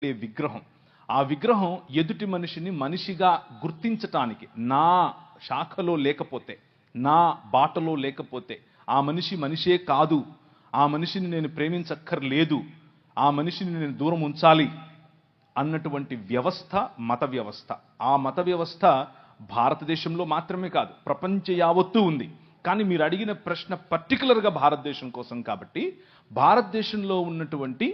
విగ్రహం. ఆ విగ్రహం ఎదుటి మనిషిని మనిషిగా గుర్తించటానికి, నా శాఖలో లేకపోతే, నా బాటలో లేకపోతే ఆ మనిషి మనిషే కాదు, ఆ మనిషిని నేను ప్రేమించక్కర్లేదు, ఆ మనిషిని నేను దూరం ఉంచాలి అన్నటువంటి వ్యవస్థ మత వ్యవస్థ. ఆ మత వ్యవస్థ భారతదేశంలో మాత్రమే కాదు, ప్రపంచ యావత్తూ ఉంది. కానీ మీరు అడిగిన ప్రశ్న పర్టికులర్గా భారతదేశం కోసం కాబట్టి, భారతదేశంలో ఉన్నటువంటి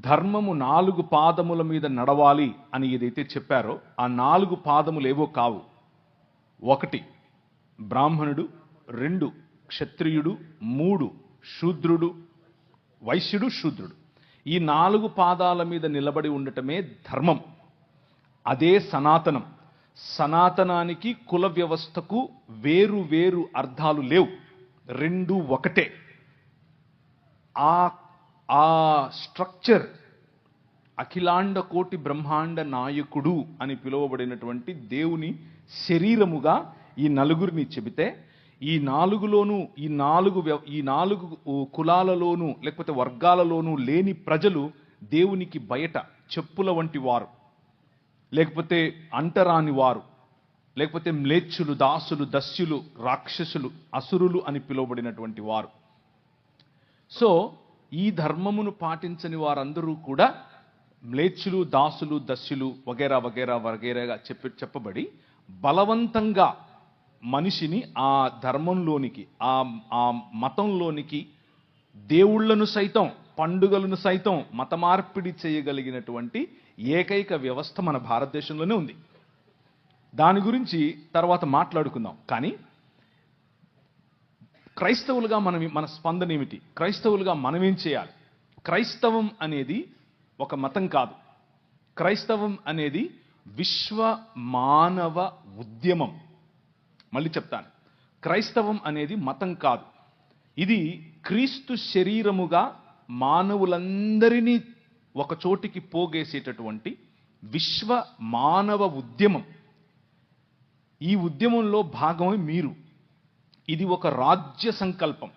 ధర్మము 4 పాదముల మీద నడవాలి అని ఏదైతే చెప్పారో ఆ 4 పాదములు ఏవో కావు. 1 బ్రాహ్మణుడు, 2 క్షత్రియుడు, 3 శూద్రుడు, వైశ్యుడు, శూద్రుడు. ఈ 4 పాదాల మీద నిలబడి ఉండటమే ధర్మం. అదే సనాతనం. సనాతనానికి కుల వ్యవస్థకు వేరు వేరు అర్థాలు లేవు, రెండు ఒకటే. ఆ స్ట్రక్చర్ అఖిలాండ కోటి బ్రహ్మాండ నాయకుడు అని పిలువబడినటువంటి దేవుని శరీరముగా ఈ నలుగురిని చెబితే, ఈ నాలుగు కులాలలోనూ లేకపోతే వర్గాలలోనూ లేని ప్రజలు దేవునికి బయట చెప్పుల వంటి వారు, లేకపోతే అంటరాని వారు, లేకపోతే మ్లేచ్చులు, దాసులు, దస్యులు, రాక్షసులు, అసురులు అని పిలువబడినటువంటి వారు. సో ఈ ధర్మమును పాటించని వారందరూ కూడా మ్లేచ్చులు, దాసులు, దస్యులు వగేరా వగేరా వగేరాగా చెప్పబడి బలవంతంగా మనిషిని ఆ ధర్మంలోనికి, ఆ మతంలోనికి దేవుళ్లను సైతం, పండుగలను సైతం మత మార్పిడి చేయగలిగినటువంటి ఏకైక వ్యవస్థ మన భారతదేశంలోనే ఉంది. దాని గురించి తర్వాత మాట్లాడుకుందాం. కానీ క్రైస్తవులుగా మన స్పందన ఏమిటి? క్రైస్తవులుగా మనమేం చేయాలి? క్రైస్తవం అనేది ఒక మతం కాదు. క్రైస్తవం అనేది విశ్వ మానవ ఉద్యమం. మళ్ళీ చెప్తాను, క్రైస్తవం అనేది మతం కాదు. ఇది క్రీస్తు శరీరముగా మానవులందరినీ ఒక చోటికి పోగేసేటటువంటి విశ్వ మానవ ఉద్యమం. ఈ ఉద్యమంలో భాగమే మీరు. ఇది ఒక రాజ్య సంకల్పం.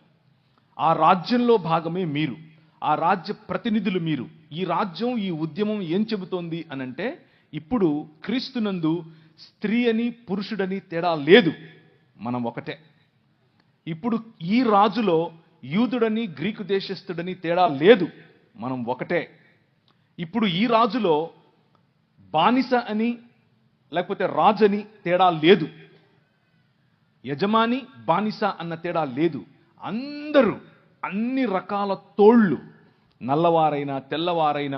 ఆ రాజ్యంలో భాగమే మీరు, ఆ రాజ్య ప్రతినిధులు మీరు. ఈ రాజ్యం, ఈ ఉద్యమం ఏం చెబుతోంది అనంటే, ఇప్పుడు క్రీస్తునందు స్త్రీ అని పురుషుడని తేడా లేదు, మనం ఒకటే. ఇప్పుడు ఈ రాజులో యూదుడని గ్రీకు దేశస్థుడని తేడా లేదు, మనం ఒకటే. ఇప్పుడు ఈ రాజులో బానిస అని లేకపోతే రాజని తేడా లేదు, యజమాని బానిస అన్న తేడా లేదు. అందరూ అన్ని రకాల తోళ్ళు, నల్లవారైనా తెల్లవారైనా